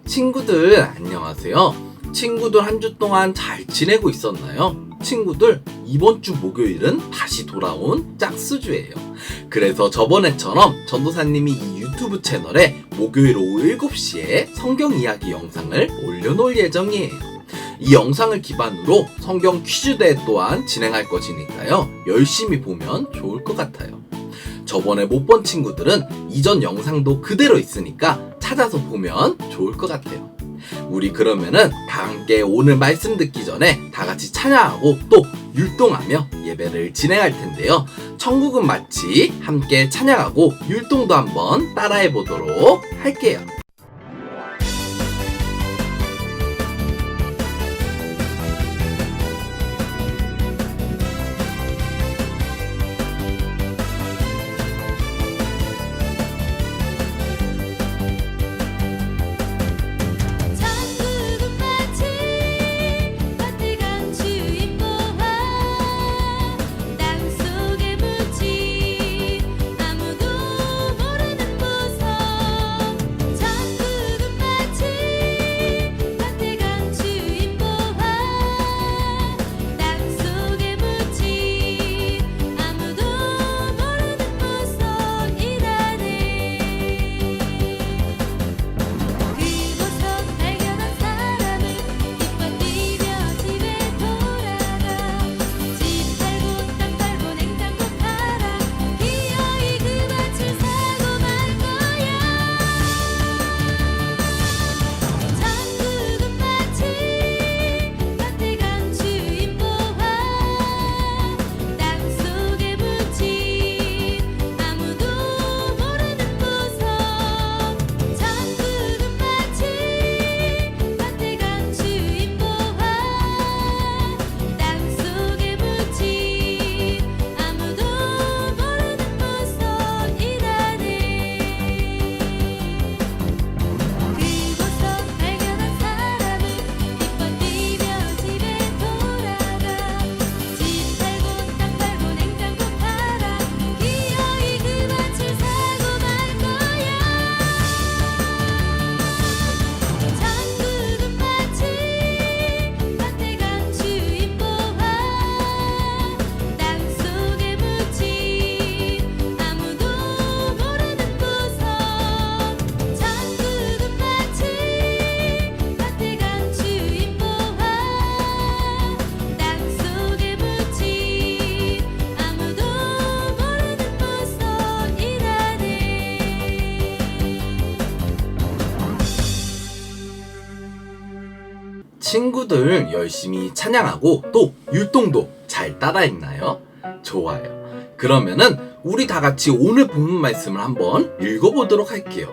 친구들 안녕하세요. 친구들 한 주 동안 잘 지내고 있었나요? 친구들 이번 주 목요일은 다시 돌아온 짝수주예요. 그래서 저번에처럼 전도사님이 이 유튜브 채널에 목요일 오후 7시에 성경 이야기 영상을 올려놓을 예정이에요. 이 영상을 기반으로 성경 퀴즈 대회 또한 진행할 것이니까요. 열심히 보면 좋을 것 같아요. 저번에 못 본 친구들은 이전 영상도 그대로 있으니까 찾아서 보면 좋을 것 같아요. 우리 그러면은 다 함께 오늘 말씀 듣기 전에 다 같이 찬양하고 또 율동하며 예배를 진행할 텐데요. 천국은 마치 함께 찬양하고 율동도 한번 따라해 보도록 할게요. 친구들 열심히 찬양하고 또 율동도 잘 따라했나요? 좋아요. 그러면은 우리 다 같이 오늘 본문 말씀을 한번 읽어보도록 할게요.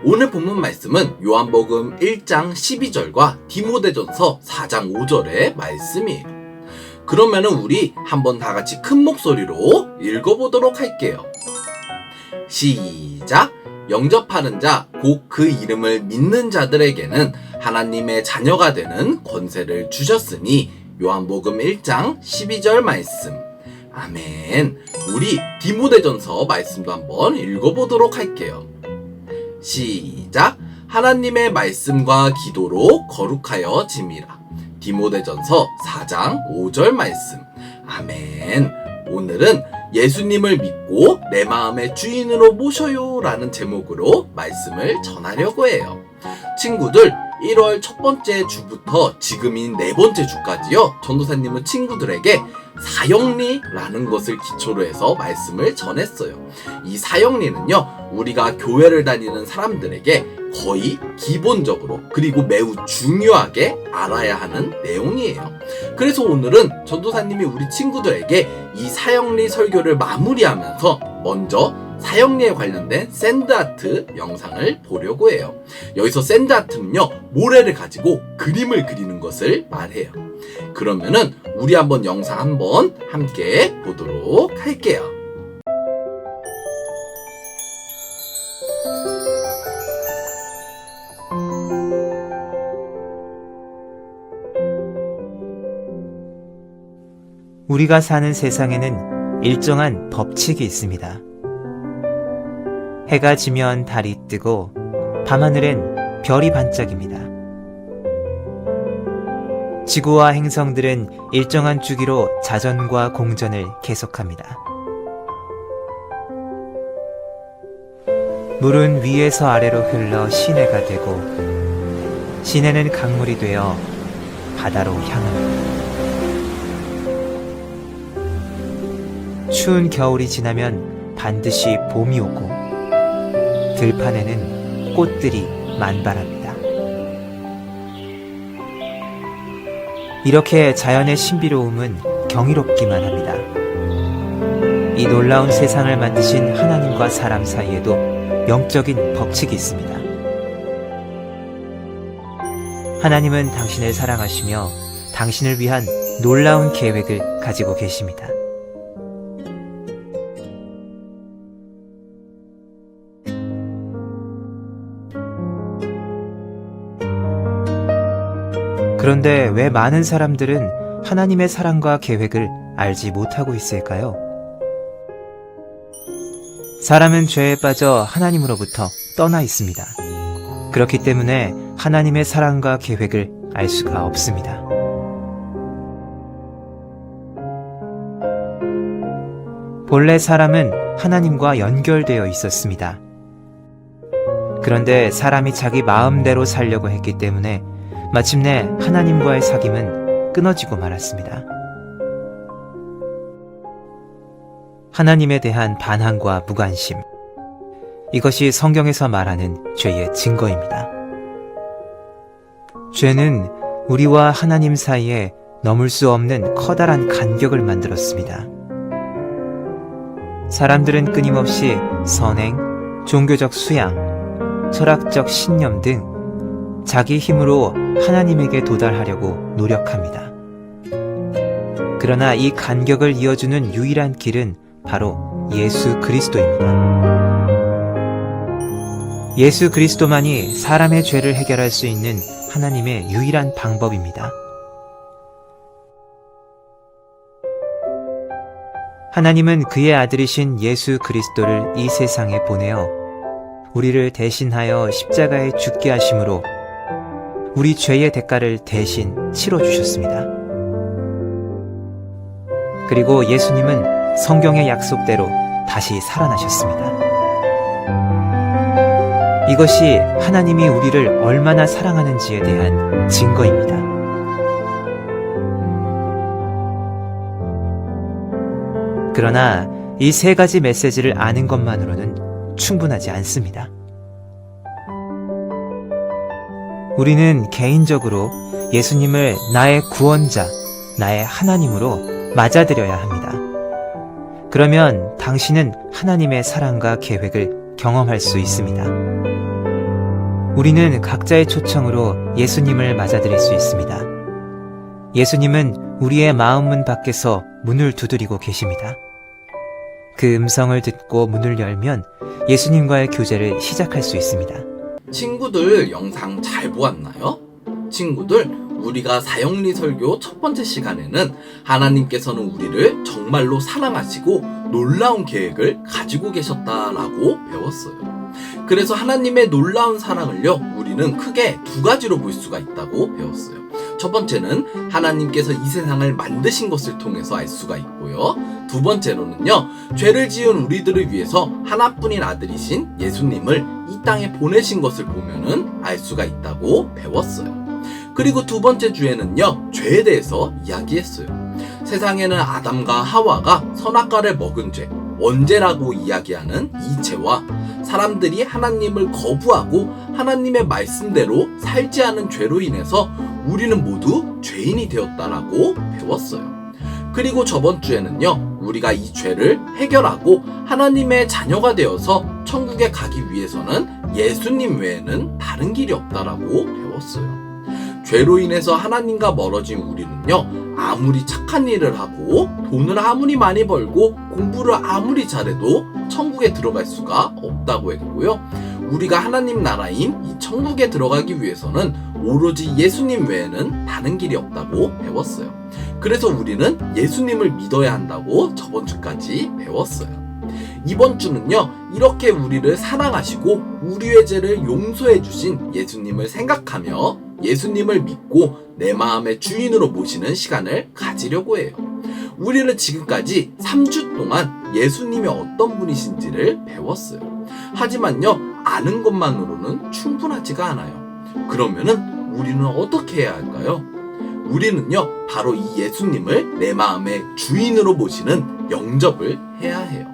오늘 본문 말씀은 요한복음 1장 12절과 디모데전서 4장 5절의 말씀이에요. 그러면은 우리 한번 다 같이 큰 목소리로 읽어보도록 할게요. 시작! 영접하는 자, 곧 그 이름을 믿는 자들에게는 하나님의 자녀가 되는 권세를 주셨으니 요한복음 1장 12절 말씀. 아멘. 우리 디모데전서 말씀도 한번 읽어보도록 할게요. 시작! 하나님의 말씀과 기도로 거룩하여 짐이라. 디모데전서 4장 5절 말씀. 아멘. 오늘은 예수님을 믿고 내 마음의 주인으로 모셔요 라는 제목으로 말씀을 전하려고 해요. 친구들, 1월 첫 번째 주부터 지금인 네 번째 주까지요. 전도사님은 친구들에게 사형리라는 것을 기초로 해서 말씀을 전했어요. 이 사형리는요, 우리가 교회를 다니는 사람들에게 거의 기본적으로 그리고 매우 중요하게 알아야 하는 내용이에요. 그래서 오늘은 전도사님이 우리 친구들에게 이 사형리 설교를 마무리하면서 먼저 사형리에 관련된 샌드아트 영상을 보려고 해요. 여기서 샌드아트는요, 모래를 가지고 그림을 그리는 것을 말해요. 그러면은 우리 한번 영상 한번 함께 보도록 할게요. 우리가 사는 세상에는 일정한 법칙이 있습니다. 해가 지면 달이 뜨고 밤하늘엔 별이 반짝입니다. 지구와 행성들은 일정한 주기로 자전과 공전을 계속합니다. 물은 위에서 아래로 흘러 시내가 되고 시내는 강물이 되어 바다로 향합니다. 추운 겨울이 지나면 반드시 봄이 오고 들판에는 꽃들이 만발합니다. 이렇게 자연의 신비로움은 경이롭기만 합니다. 이 놀라운 세상을 만드신 하나님과 사람 사이에도 영적인 법칙이 있습니다. 하나님은 당신을 사랑하시며 당신을 위한 놀라운 계획을 가지고 계십니다. 그런데 왜 많은 사람들은 하나님의 사랑과 계획을 알지 못하고 있을까요? 사람은 죄에 빠져 하나님으로부터 떠나 있습니다. 그렇기 때문에 하나님의 사랑과 계획을 알 수가 없습니다. 본래 사람은 하나님과 연결되어 있었습니다. 그런데 사람이 자기 마음대로 살려고 했기 때문에 마침내 하나님과의 사귐은 끊어지고 말았습니다. 하나님에 대한 반항과 무관심, 이것이 성경에서 말하는 죄의 증거입니다. 죄는 우리와 하나님 사이에 넘을 수 없는 커다란 간격을 만들었습니다. 사람들은 끊임없이 선행, 종교적 수양, 철학적 신념 등 자기 힘으로 하나님에게 도달하려고 노력합니다. 그러나 이 간격을 이어주는 유일한 길은 바로 예수 그리스도입니다. 예수 그리스도만이 사람의 죄를 해결할 수 있는 하나님의 유일한 방법입니다. 하나님은 그의 아들이신 예수 그리스도를 이 세상에 보내어 우리를 대신하여 십자가에 죽게 하심으로 우리 죄의 대가를 대신 치러주셨습니다. 그리고 예수님은 성경의 약속대로 다시 살아나셨습니다. 이것이 하나님이 우리를 얼마나 사랑하는지에 대한 증거입니다. 그러나 이 세 가지 메시지를 아는 것만으로는 충분하지 않습니다. 우리는 개인적으로 예수님을 나의 구원자, 나의 하나님으로 맞아들여야 합니다. 그러면 당신은 하나님의 사랑과 계획을 경험할 수 있습니다. 우리는 각자의 초청으로 예수님을 맞아들일 수 있습니다. 예수님은 우리의 마음문 밖에서 문을 두드리고 계십니다. 그 음성을 듣고 문을 열면 예수님과의 교제를 시작할 수 있습니다. 친구들 영상 잘 보았나요? 친구들, 우리가 사형리 설교 첫 번째 시간에는 하나님께서는 우리를 정말로 사랑하시고 놀라운 계획을 가지고 계셨다라고 배웠어요. 그래서 하나님의 놀라운 사랑을요, 우리는 크게 두 가지로 볼 수가 있다고 배웠어요. 첫 번째는 하나님께서 이 세상을 만드신 것을 통해서 알 수가 있고요. 두 번째로는요, 죄를 지은 우리들을 위해서 하나뿐인 아들이신 예수님을 이 땅에 보내신 것을 보면은 알 수가 있다고 배웠어요. 그리고 두 번째 주에는요, 죄에 대해서 이야기했어요. 세상에는 아담과 하와가 선악과를 먹은 죄, 원죄라고 이야기하는 이 죄와 사람들이 하나님을 거부하고 하나님의 말씀대로 살지 않은 죄로 인해서 우리는 모두 죄인이 되었다라고 배웠어요. 그리고 저번 주에는요, 우리가 이 죄를 해결하고 하나님의 자녀가 되어서 천국에 가기 위해서는 예수님 외에는 다른 길이 없다라고 배웠어요. 죄로 인해서 하나님과 멀어진 우리는요, 아무리 착한 일을 하고 돈을 아무리 많이 벌고 공부를 아무리 잘해도 천국에 들어갈 수가 없다고 했고요. 우리가 하나님 나라인 이 천국에 들어가기 위해서는 오로지 예수님 외에는 다른 길이 없다고 배웠어요. 그래서 우리는 예수님을 믿어야 한다고 저번 주까지 배웠어요. 이번 주는요, 이렇게 우리를 사랑하시고 우리의 죄를 용서해 주신 예수님을 생각하며 예수님을 믿고 내 마음의 주인으로 모시는 시간을 가지려고 해요. 우리는 지금까지 3주 동안 예수님이 어떤 분이신지를 배웠어요. 하지만요, 아는 것만으로는 충분하지가 않아요. 그러면은 우리는 어떻게 해야 할까요? 우리는요, 바로 이 예수님을 내 마음의 주인으로 모시는 영접을 해야 해요.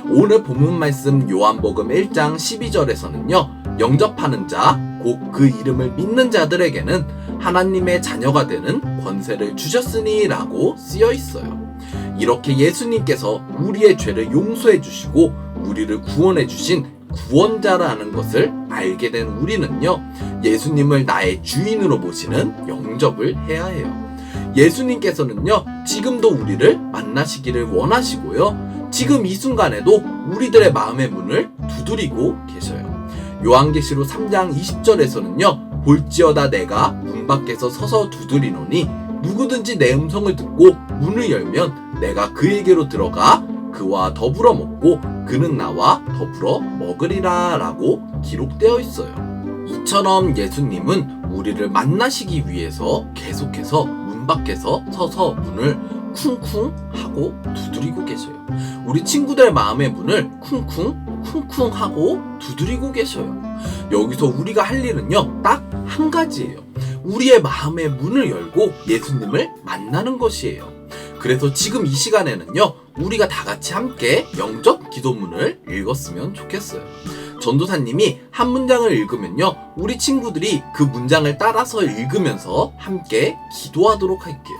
오늘 본문 말씀 요한복음 1장 12절에서는요, 영접하는 자, 곧 그 이름을 믿는 자들에게는 하나님의 자녀가 되는 권세를 주셨으니 라고 쓰여 있어요. 이렇게 예수님께서 우리의 죄를 용서해 주시고 우리를 구원해 주신 구원자라는 것을 알게 된 우리는요, 예수님을 나의 주인으로 모시는 영접을 해야 해요. 예수님께서는요, 지금도 우리를 만나시기를 원하시고요, 지금 이 순간에도 우리들의 마음의 문을 두드리고 계셔요. 요한계시록 3장 20절에서는요, 볼지어다 내가 문 밖에서 서서 두드리노니 누구든지 내 음성을 듣고 문을 열면 내가 그에게로 들어가 그와 더불어 먹고 그는 나와 더불어 먹으리라 라고 기록되어 있어요. 이처럼 예수님은 우리를 만나시기 위해서 계속해서 문 밖에서 서서 문을 쿵쿵 하고 두드리고 계셔요. 우리 친구들의 마음의 문을 쿵쿵 하고 두드리고 계셔요. 여기서 우리가 할 일은요, 딱 한 가지예요. 우리의 마음의 문을 열고 예수님을 만나는 것이에요. 그래서 지금 이 시간에는요, 우리가 다 같이 함께 영접 기도문을 읽었으면 좋겠어요. 전도사님이 한 문장을 읽으면요, 우리 친구들이 그 문장을 따라서 읽으면서 함께 기도하도록 할게요.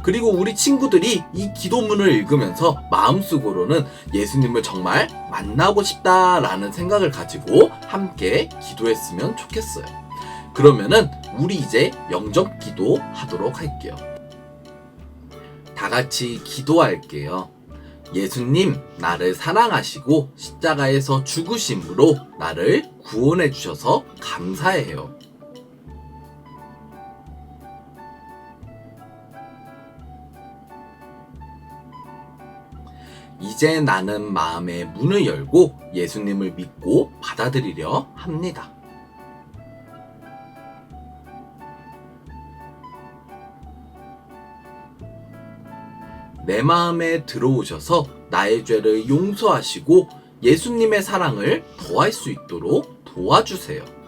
그리고 우리 친구들이 이 기도문을 읽으면서 마음속으로는 예수님을 정말 만나고 싶다라는 생각을 가지고 함께 기도했으면 좋겠어요. 그러면은 우리 이제 영접 기도 하도록 할게요. 다 같이 기도할게요. 예수님, 나를 사랑하시고 십자가에서 죽으심으로 나를 구원해 주셔서 감사해요. 이제 나는 마음의 문을 열고 예수님을 믿고 받아들이려 합니다. 내 마음에 들어오셔서 나의 죄를 용서하시고 예수님의 사랑을 더할 수 있도록 도와주세요.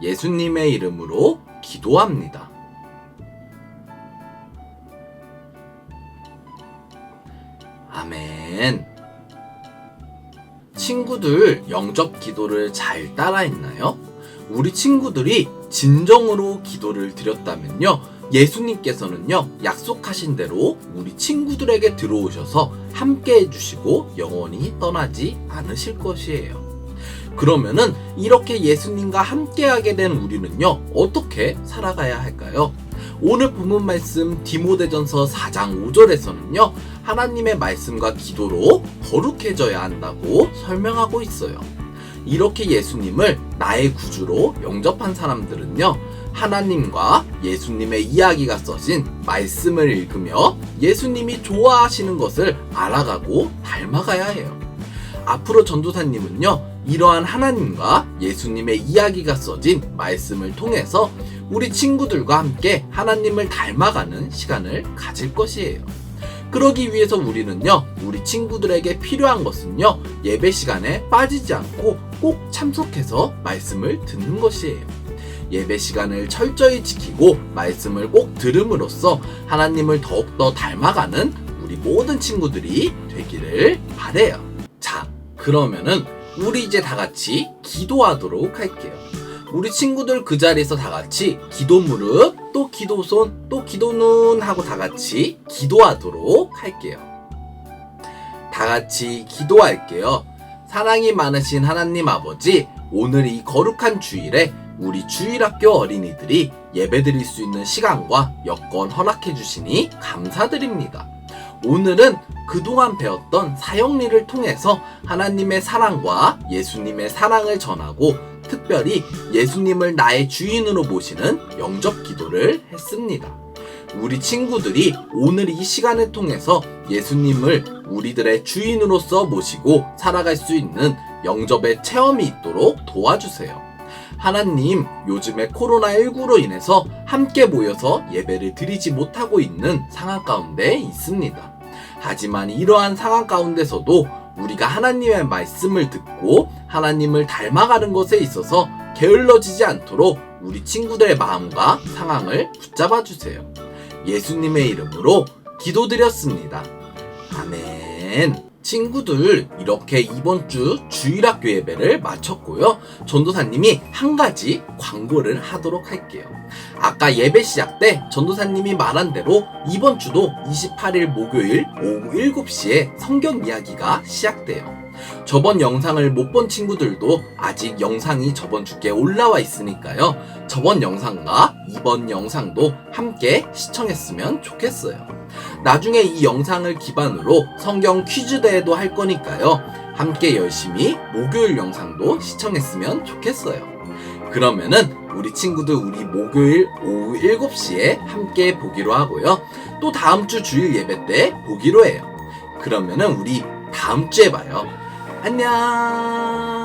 예수님의 이름으로 기도합니다. 아멘. 친구들 영접 기도를 잘 따라했나요? 우리 친구들이 진정으로 기도를 드렸다면요, 예수님께서는요, 약속하신 대로 우리 친구들에게 들어오셔서 함께 해주시고 영원히 떠나지 않으실 것이에요. 그러면은 이렇게 예수님과 함께하게 된 우리는요, 어떻게 살아가야 할까요? 오늘 본문 말씀 디모데전서 4장 5절에서는요, 하나님의 말씀과 기도로 거룩해져야 한다고 설명하고 있어요. 이렇게 예수님을 나의 구주로 영접한 사람들은요, 하나님과 예수님의 이야기가 써진 말씀을 읽으며 예수님이 좋아하시는 것을 알아가고 닮아가야 해요. 앞으로 전도사님은요, 이러한 하나님과 예수님의 이야기가 써진 말씀을 통해서 우리 친구들과 함께 하나님을 닮아가는 시간을 가질 것이에요. 그러기 위해서 우리는요, 우리 친구들에게 필요한 것은요, 예배 시간에 빠지지 않고 꼭 참석해서 말씀을 듣는 것이에요. 예배 시간을 철저히 지키고 말씀을 꼭 들음으로써 하나님을 더욱더 닮아가는 우리 모든 친구들이 되기를 바래요. 자, 그러면은 우리 이제 다 같이 기도하도록 할게요. 우리 친구들 그 자리에서 다 같이 기도 무릎, 또 기도 손, 또 기도 눈 하고 다 같이 기도하도록 할게요. 다 같이 기도할게요. 사랑이 많으신 하나님 아버지, 오늘 이 거룩한 주일에 우리 주일학교 어린이들이 예배드릴 수 있는 시간과 여건 허락해 주시니 감사드립니다. 오늘은 그동안 배웠던 사형리를 통해서 하나님의 사랑과 예수님의 사랑을 전하고 특별히 예수님을 나의 주인으로 모시는 영접 기도를 했습니다. 우리 친구들이 오늘 이 시간을 통해서 예수님을 우리들의 주인으로서 모시고 살아갈 수 있는 영접의 체험이 있도록 도와주세요. 하나님, 요즘에 코로나19로 인해서 함께 모여서 예배를 드리지 못하고 있는 상황 가운데 있습니다. 하지만 이러한 상황 가운데서도 우리가 하나님의 말씀을 듣고 하나님을 닮아가는 것에 있어서 게을러지지 않도록 우리 친구들의 마음과 상황을 붙잡아 주세요. 예수님의 이름으로 기도드렸습니다. 아멘. 친구들, 이렇게 이번 주 주일학교 예배를 마쳤고요. 전도사님이 한 가지 광고를 하도록 할게요. 아까 예배 시작 때 전도사님이 말한 대로 이번 주도 28일 목요일 오후 7시에 성경 이야기가 시작돼요. 저번 영상을 못 본 친구들도 아직 영상이 저번 주께 올라와 있으니까요. 저번 영상과 이번 영상도 함께 시청했으면 좋겠어요. 나중에 이 영상을 기반으로 성경 퀴즈 대회도 할 거니까요. 함께 열심히 목요일 영상도 시청했으면 좋겠어요. 그러면은 우리 친구들 우리 목요일 오후 7시에 함께 보기로 하고요. 또 다음 주 주일 예배 때 보기로 해요. 그러면은 우리 다음 주에 봐요. 안녕.